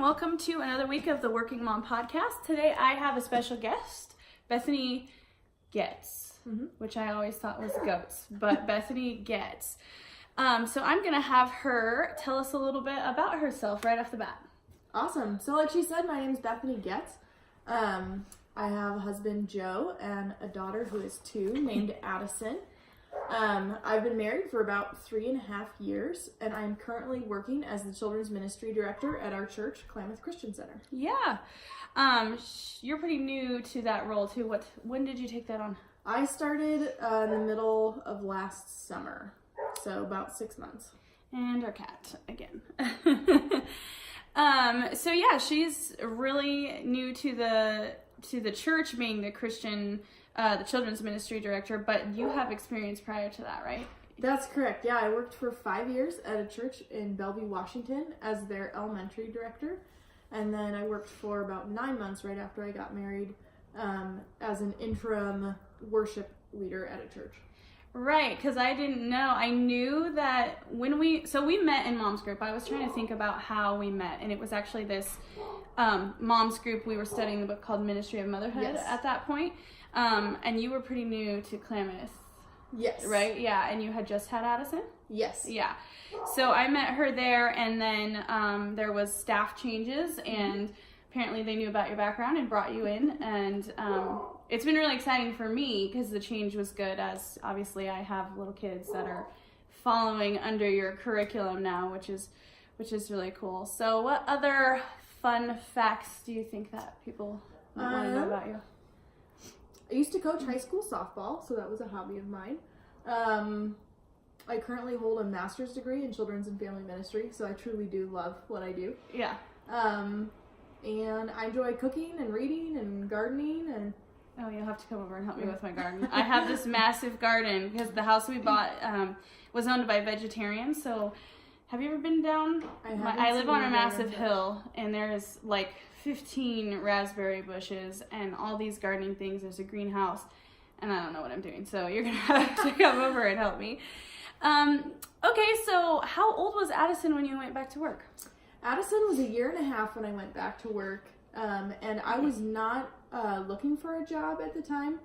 and welcome to another week of the Working Mom Podcast. Today I have a special guest, Bethany Goetz, which I always thought was Goetz, but Bethany Goetz. So I'm going to have her tell us a little bit about herself right off the bat. Awesome. So like she said, my name is Bethany Goetz. I have a husband, Joe, and a daughter who is 2 named Addison. I've been married for about 3.5 years, and I'm currently working as the children's ministry director at our church, Klamath Christian Center. Yeah. You're pretty new to that role too. When did you take that on? I started in the middle of last summer, so about 6 months. And our cat again. So yeah, she's really new to the church, being the Christian, the children's ministry director, but you have experience prior to that, right? That's correct. Yeah, I worked for 5 years at a church in Bellevue, Washington as their elementary director. And then I worked for about 9 months right after I got married as an interim worship leader at a church. Right, because I didn't know. I knew that when we met in mom's group. I was trying to think about how we met, and it was actually this mom's group. We were studying the book called Ministry of Motherhood at that point. And you were pretty new to Klamath. Yes. Right? Yeah, and you had just had Addison? Yes. Yeah. So I met her there, and then there was staff changes, and apparently they knew about your background and brought you in, and it's been really exciting for me because the change was good, as obviously I have little kids that are following under your curriculum now, which is really cool. So what other fun facts do you think that people might want to know about you? I used to coach high school softball, so that was a hobby of mine. I currently hold a master's degree in children's and family ministry, so I truly do love what I do. Yeah. And I enjoy cooking and reading and gardening and... Oh, you'll have to come over and help me with my garden. I have this massive garden because the house we bought was owned by vegetarians. So have you ever been down? I live on a massive hill, and there's like 15 raspberry bushes and all these gardening things. There's a greenhouse, and I don't know what I'm doing. So you're going to have to come over and help me. Okay, so how old was Addison when you went back to work? Addison was 1.5 years when I went back to work, and I was not looking for a job at the time.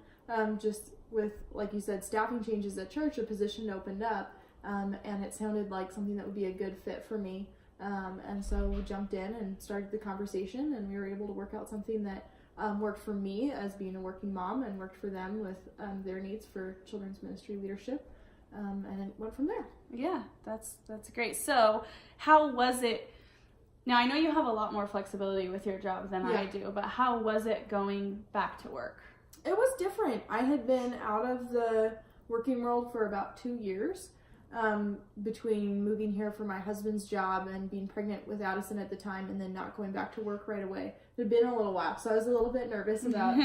Just with, like you said, staffing changes at church, a position opened up, and it sounded like something that would be a good fit for me. And so we jumped in and started the conversation, and we were able to work out something that worked for me as being a working mom and worked for them with their needs for children's ministry leadership. And it went from there. Yeah, that's great. So how was it? Now, I know you have a lot more flexibility with your job than I do, but how was it going back to work? It was different. I had been out of the working world for about 2 years, between moving here for my husband's job and being pregnant with Addison at the time and then not going back to work right away. It had been a little while, so I was a little bit nervous about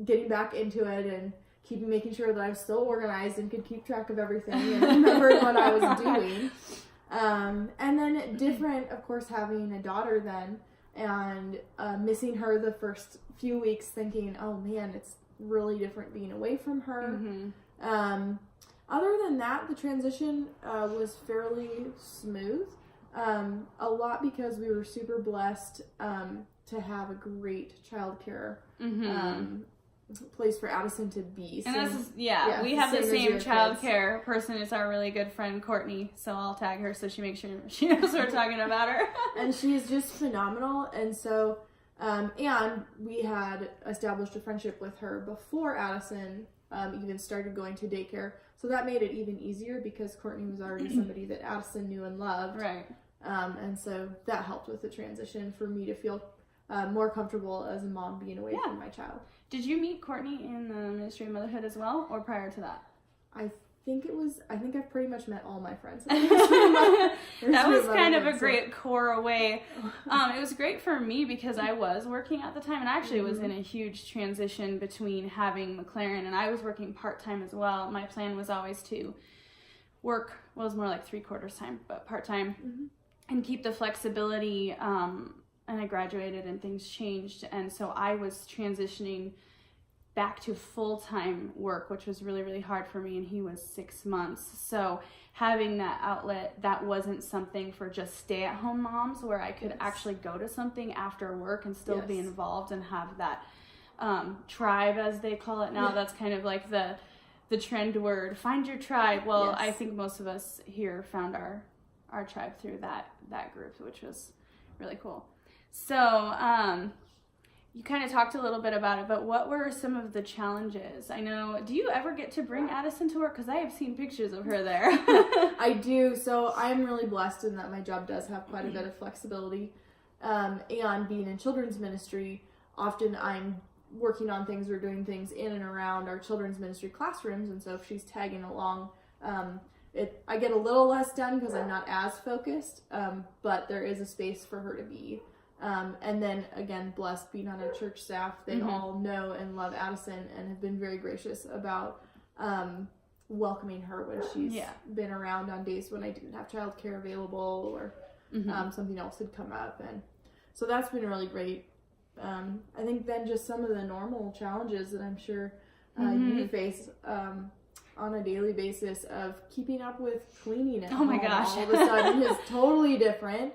getting back into it and making sure that I was still organized and could keep track of everything and remembered what I was doing. And then different, of course, having a daughter then and missing her the first few weeks, thinking, oh man, it's really different being away from her. Other than that, the transition was fairly smooth. A lot because we were super blessed to have a great childcare place for Addison to be. And we have the same childcare person. It's our really good friend Courtney, so I'll tag her so she makes sure she knows we're talking about her. And she's just phenomenal. And so, and we had established a friendship with her before Addison even started going to daycare. So that made it even easier because Courtney was already somebody that Addison knew and loved. Right. And so that helped with the transition for me to feel more comfortable as a mom being away from my child. Did you meet Courtney in the Ministry of Motherhood as well, or prior to that? I think I've pretty much met all my friends. That was kind of a great core way. It was great for me because I was working at the time, and I actually was in a huge transition between having McLaren, and I was working part-time as well. My plan was always to work, well, it was more like 3/4 time, but part-time, and keep the flexibility. And I graduated and things changed, and so I was transitioning back to full-time work, which was really, really hard for me, and he was 6 months. So having that outlet, that wasn't something for just stay-at-home moms, where I could actually go to something after work and still be involved and have that tribe, as they call it now. That's kind of like the trend word, find your tribe. Well, I think most of us here found our tribe through that group, which was really cool. So you kind of talked a little bit about it, but what were some of the challenges? I know, do you ever get to bring Addison to work? Because I have seen pictures of her there. I do. So I'm really blessed in that my job does have quite a bit of flexibility. And being in children's ministry, often I'm working on things or doing things in and around our children's ministry classrooms. And so if she's tagging along, I get a little less done because I'm not as focused, but there is a space for her to be. And then again, blessed being on a church staff, they all know and love Addison and have been very gracious about welcoming her when she's been around on days when I didn't have childcare available or something else had come up. And so that's been really great. I think then just some of the normal challenges that I'm sure you face on a daily basis of keeping up with cleaning at home. My gosh. All of a sudden is totally different.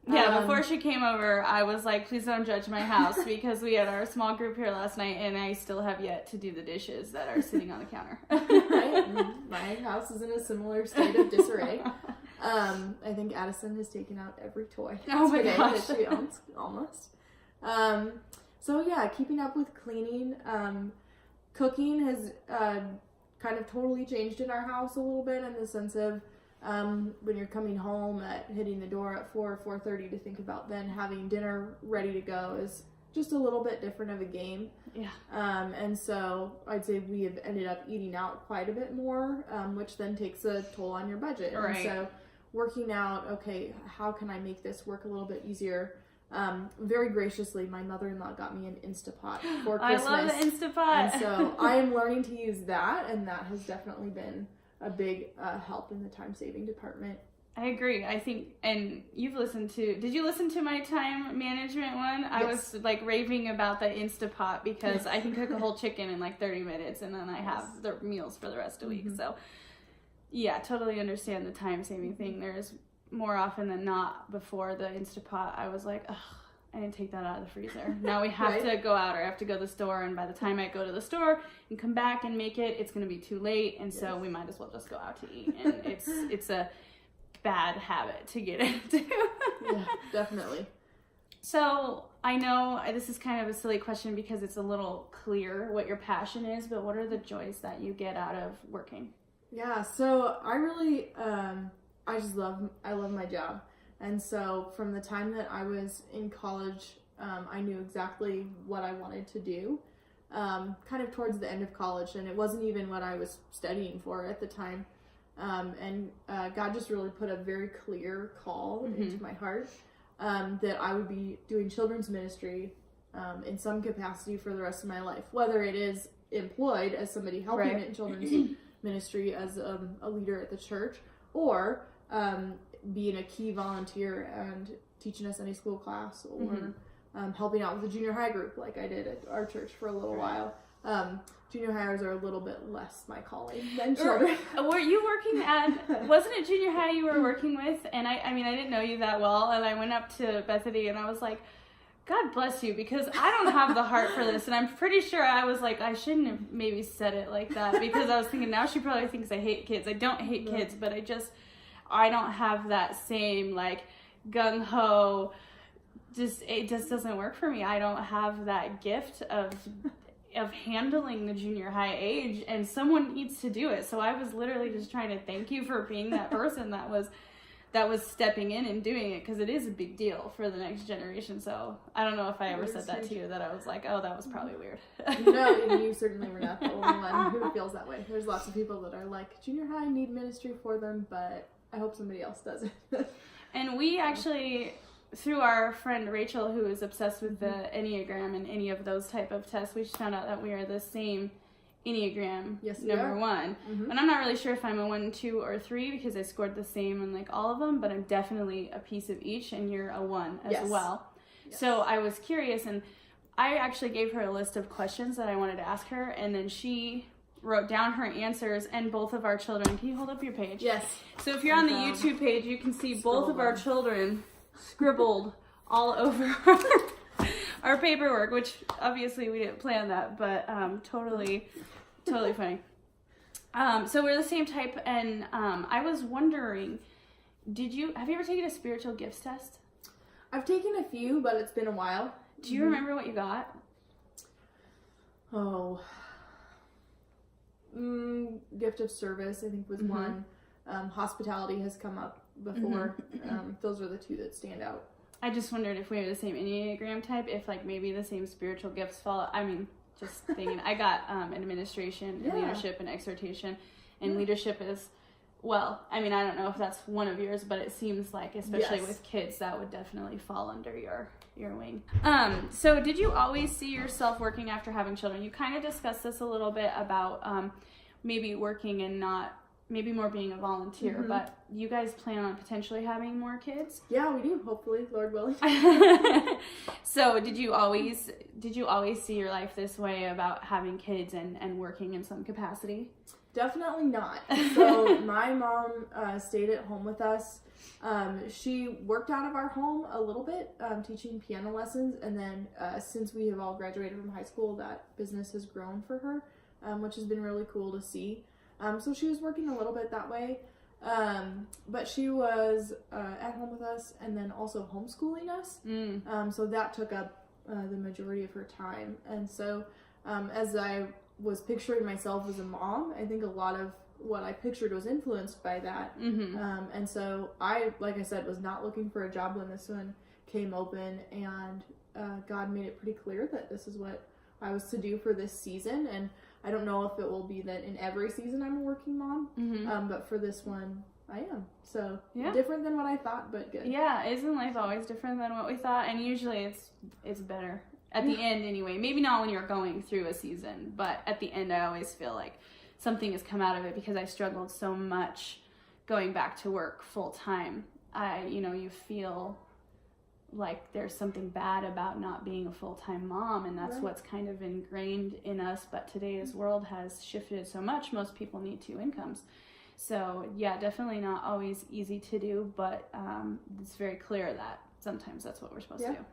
Yeah, before she came over, I was like, please don't judge my house, because we had our small group here last night, and I still have yet to do the dishes that are sitting on the counter. Right? My house is in a similar state of disarray. I think Addison has taken out every toy today that she owns, almost. So yeah, keeping up with cleaning. Cooking has kind of totally changed in our house a little bit, in the sense of when you're coming home at hitting the door at 4:30 to think about then having dinner ready to go is just a little bit different of a game. Yeah. And so I'd say we have ended up eating out quite a bit more, which then takes a toll on your budget. Right. And so working out, okay, how can I make this work a little bit easier? Very graciously, my mother-in-law got me an Instapot for Christmas. I love the Instapot. And so I am learning to use that, and that has definitely been a big help in the time-saving department. I agree. I think, and did you listen to my time management one? I was like raving about the Instapot, because I can cook a whole chicken in like 30 minutes, and then I have the meals for the rest of the week. So yeah, totally understand the time-saving thing. There's more often than not, before the Instapot, I was like, ugh, I didn't take that out of the freezer. Now we have to go out, or I have to go to the store, and by the time I go to the store and come back and make it, it's going to be too late, and so we might as well just go out to eat. And it's a bad habit to get into. Yeah, definitely. So I know this is kind of a silly question, because it's a little clear what your passion is, but what are the joys that you get out of working? Yeah, so I really, I love my job. And so from the time that I was in college, I knew exactly what I wanted to do, kind of towards the end of college. And it wasn't even what I was studying for at the time. And God just really put a very clear call into my heart that I would be doing children's ministry in some capacity for the rest of my life, whether it is employed as somebody helping in children's ministry as a leader at the church, or being a key volunteer and teaching a Sunday school class, or helping out with the junior high group like I did at our church for a little while. Junior hires are a little bit less my calling than children. Were you working at, wasn't it junior high you were working with? And I mean, I didn't know you that well, and I went up to Bethany and I was like, God bless you, because I don't have the heart for this. And I'm pretty sure I was like, I shouldn't have maybe said it like that, because I was thinking, now she probably thinks I hate kids. I don't hate kids, but I don't have that same like gung-ho, it just doesn't work for me. I don't have that gift of handling the junior high age, and someone needs to do it. So I was literally just trying to thank you for being that person that was stepping in and doing it, because it is a big deal for the next generation. So I don't know if I ever said that to you, that I was like, oh, that was probably weird. No, you certainly were not the only one who feels that way. There's lots of people that are like, junior high need ministry for them, but I hope somebody else does it. And we actually, through our friend Rachel, who is obsessed with the Enneagram and any of those type of tests, we just found out that we are the same Enneagram, number 1. And I'm not really sure if I'm a 1, 2, or 3, because I scored the same in like all of them, but I'm definitely a piece of each, and you're a 1 as well. So I was curious, and I actually gave her a list of questions that I wanted to ask her, and then she wrote down her answers, and both of our children, can you hold up your page? Yes. So if you're on the YouTube page, you can see both of our children scribbled all over our paperwork, which obviously we didn't plan that, but totally funny. So we're the same type, and I was wondering, have you ever taken a spiritual gifts test? I've taken a few, but it's been a while. Do you remember what you got? Oh, gift of service, I think, was one. Hospitality has come up before. Those are the two that stand out. I just wondered if we were the same Enneagram type, if like maybe the same spiritual gifts fall. I mean, just thinking. I got administration, leadership, and exhortation, and leadership is, well, I mean, I don't know if that's one of yours, but it seems like, especially with kids, that would definitely fall under your wing. So did you always see yourself working after having children? You kind of discussed this a little bit about maybe working and not, maybe more being a volunteer, but you guys plan on potentially having more kids? Yeah, we do, hopefully, Lord willing. So did you always see your life this way about having kids and working in some capacity? Definitely not. So my mom stayed at home with us. She worked out of our home a little bit, teaching piano lessons, and then since we have all graduated from high school, that business has grown for her, which has been really cool to see. So she was working a little bit that way, but she was at home with us and then also homeschooling us. So that took up the majority of her time. And so as I was picturing myself as a mom, I think a lot of what I pictured was influenced by that. And so I, like I said, was not looking for a job when this one came open, and God made it pretty clear that this is what I was to do for this season. And I don't know if it will be that in every season I'm a working mom, but for this one I am. So different than what I thought, but good. Yeah, isn't life always different than what we thought? And usually it's better. At the end, anyway. Maybe not when you're going through a season, but at the end, I always feel like something has come out of it because I struggled so much going back to work full time. You feel like there's something bad about not being a full-time mom, and that's what's kind of ingrained in us. But today's world has shifted so much. Most people need 2 incomes. So, yeah, definitely not always easy to do, but it's very clear that sometimes that's what we're supposed to do.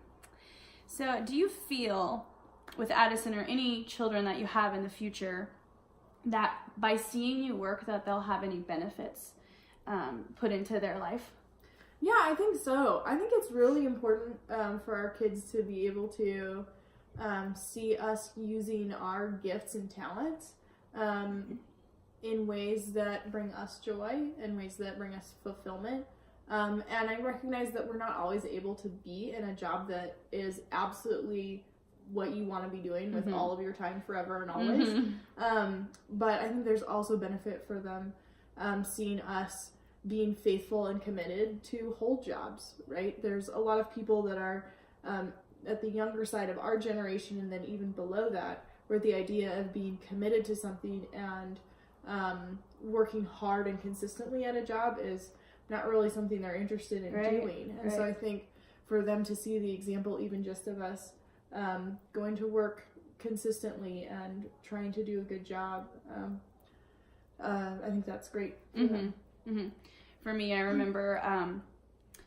So do you feel with Addison or any children that you have in the future that by seeing you work that they'll have any benefits put into their life? Yeah, I think so. I think it's really important for our kids to be able to see us using our gifts and talents in ways that bring us joy, in ways that bring us fulfillment. And I recognize that we're not always able to be in a job that is absolutely what you want to be doing with all of your time forever and always. But I think there's also benefit for them seeing us being faithful and committed to whole jobs, right? There's a lot of people that are at the younger side of our generation and then even below that, where the idea of being committed to something and working hard and consistently at a job is not really something they're interested in doing. And so I think for them to see the example even just of us going to work consistently and trying to do a good job, I think that's great for them. For me, I remember,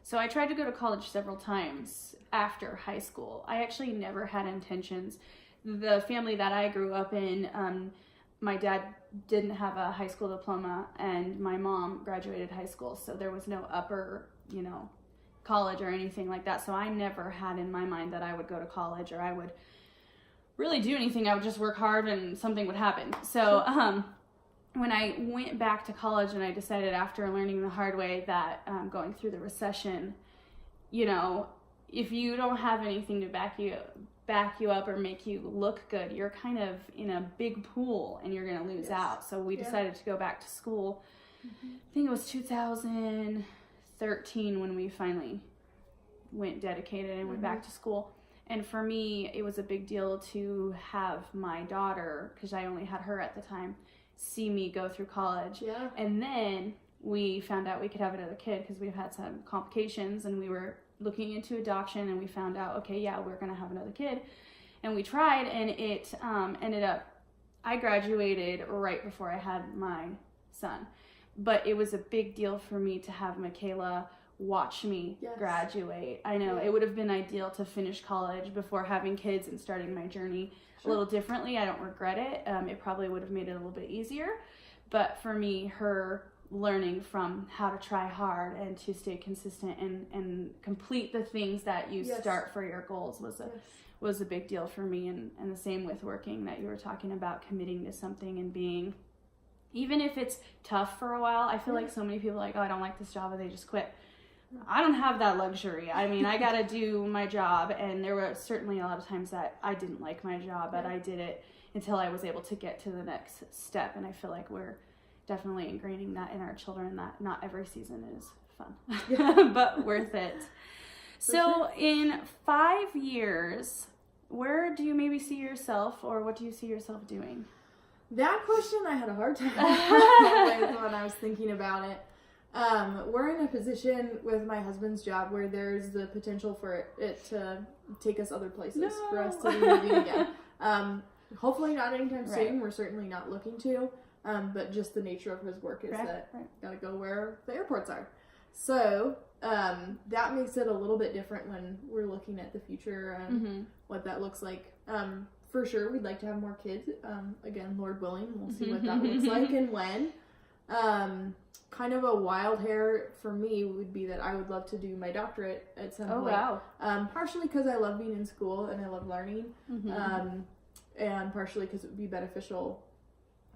so I tried to go to college several times after high school. I actually never had intentions. The family that I grew up in, my dad didn't have a high school diploma, and my mom graduated high school, so there was no upper, college or anything like that. So I never had in my mind that I would go to college or I would really do anything. I would just work hard and something would happen. So when I went back to college and I decided after learning the hard way that going through the recession, if you don't have anything to back you up or make you look good, you're kind of in a big pool and you're going to lose out. So we decided to go back to school. I think it was 2013 when we finally went dedicated and went back to school. And for me, it was a big deal to have my daughter, because I only had her at the time, see me go through college. And then we found out we could have another kid because we've had some complications, and we were looking into adoption, and we found out, okay, we're going to have another kid. and we tried, and it ended up, I graduated right before I had my son. But it was a big deal for me to have Michaela watch me graduate. I know it would have been ideal to finish college before having kids and starting my journey a little differently. I don't regret it. It probably would have made it a little bit easier. But for me, her learning from how to try hard and to stay consistent and complete the things that you start for your goals was a big deal for me. And the same with working that you were talking about, committing to something and being, even if it's tough for a while. I feel like so many people are like, oh, I don't like this job, and they just quit. I don't have that luxury. I mean, I got to do my job, and there were certainly a lot of times that I didn't like my job, but I did it until I was able to get to the next step. And I feel like we're definitely ingraining that in our children, that not every season is fun, but worth it. So in 5 years, where do you maybe see yourself, or what do you see yourself doing? That question I had a hard time with when I was thinking about it. We're in a position with my husband's job where there's the potential for it to take us other places, for us to be moving again. Hopefully not anytime soon. We're certainly not looking to. But just the nature of his work is that gotta go where the airports are. So that makes it a little bit different when we're looking at the future and what that looks like. For sure, we'd like to have more kids. Again, Lord willing, we'll see what that looks like and when. Kind of a wild hair for me would be that I would love to do my doctorate at some point. Wow. Partially because I love being in school and I love learning. And partially because it would be beneficial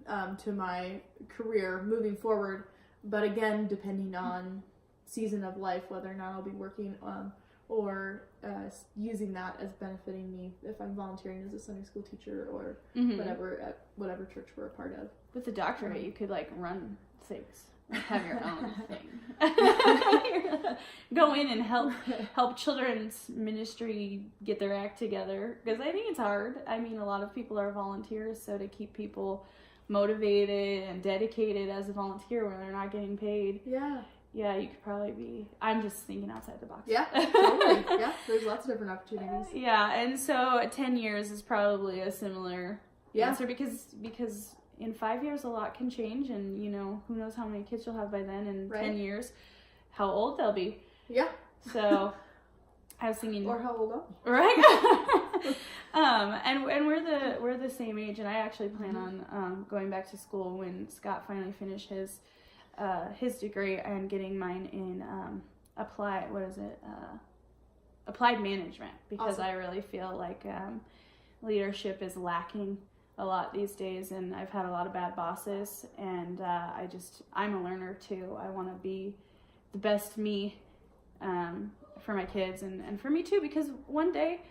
to my career moving forward. But again, depending on season of life, whether or not I'll be working or using that as benefiting me if I'm volunteering as a Sunday school teacher or whatever at whatever church we're a part of. With the doctorate, you could like run things, like have your own thing. Go in and help children's ministry get their act together, because I think it's hard. I mean, a lot of people are volunteers, so to keep people motivated and dedicated as a volunteer when they're not getting paid. Yeah, you could probably be. I'm just thinking outside the box. Yeah, totally. Yeah, there's lots of different opportunities. And so 10 years is probably a similar answer because in 5 years a lot can change, and you know, who knows how many kids you'll have by then, and 10 years, how old they'll be. Yeah. So I was thinking, or how old I'll be. Right. And we're the same age, and I actually plan on going back to school when Scott finally finished his degree and getting mine in applied management, because I really feel like leadership is lacking a lot these days, and I've had a lot of bad bosses, and I'm a learner too. I want to be the best me for my kids and for me too, because one day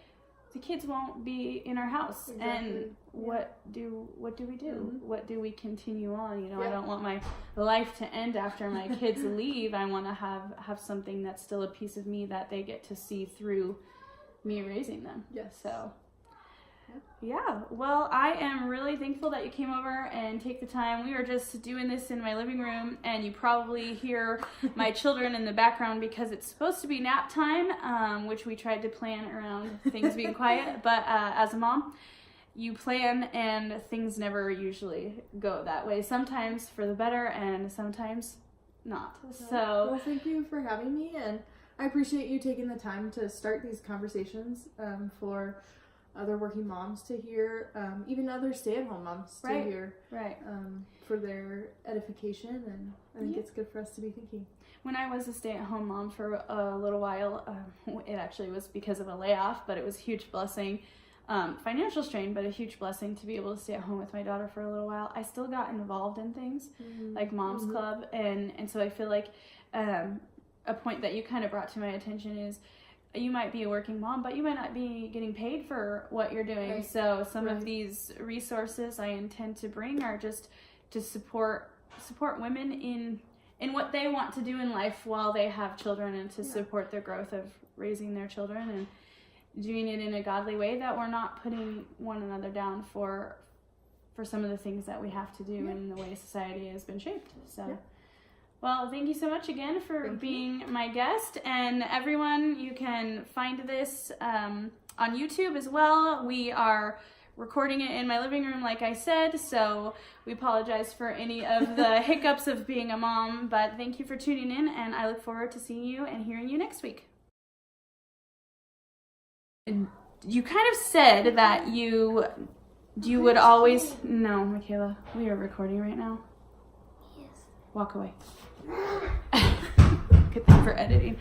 the kids won't be in our house. And what do we do? What do we continue on? You know, I don't want my life to end after my kids leave. I want to have something that's still a piece of me that they get to see through me raising them. So well, I am really thankful that you came over and take the time. We were just doing this in my living room, and you probably hear my children in the background because it's supposed to be nap time, which we tried to plan around things being quiet. But as a mom, you plan, and things never usually go that way. Sometimes for the better, and sometimes not. Well, thank you for having me, and I appreciate you taking the time to start these conversations for other working moms to hear, even other stay-at-home moms to hear, for their edification, and I think it's good for us to be thinking. When I was a stay-at-home mom for a little while, it actually was because of a layoff, but it was a huge blessing, financial strain, but a huge blessing to be able to stay at home with my daughter for a little while. I still got involved in things like Mom's Club, and so I feel like a point that you kind of brought to my attention is, you might be a working mom, but you might not be getting paid for what you're doing. So some of these resources I intend to bring are just to support women in what they want to do in life while they have children, and to support the growth of raising their children and doing it in a godly way, that we're not putting one another down for some of the things that we have to do in the way society has been shaped. So. Well, thank you so much again for being my guest. And everyone, you can find this on YouTube as well. We are recording it in my living room, like I said, so we apologize for any of the hiccups of being a mom, but thank you for tuning in, and I look forward to seeing you and hearing you next week. You kind of said that you would always... No, Michaela, we are recording right now. Yes. Walk away. Good thing for editing.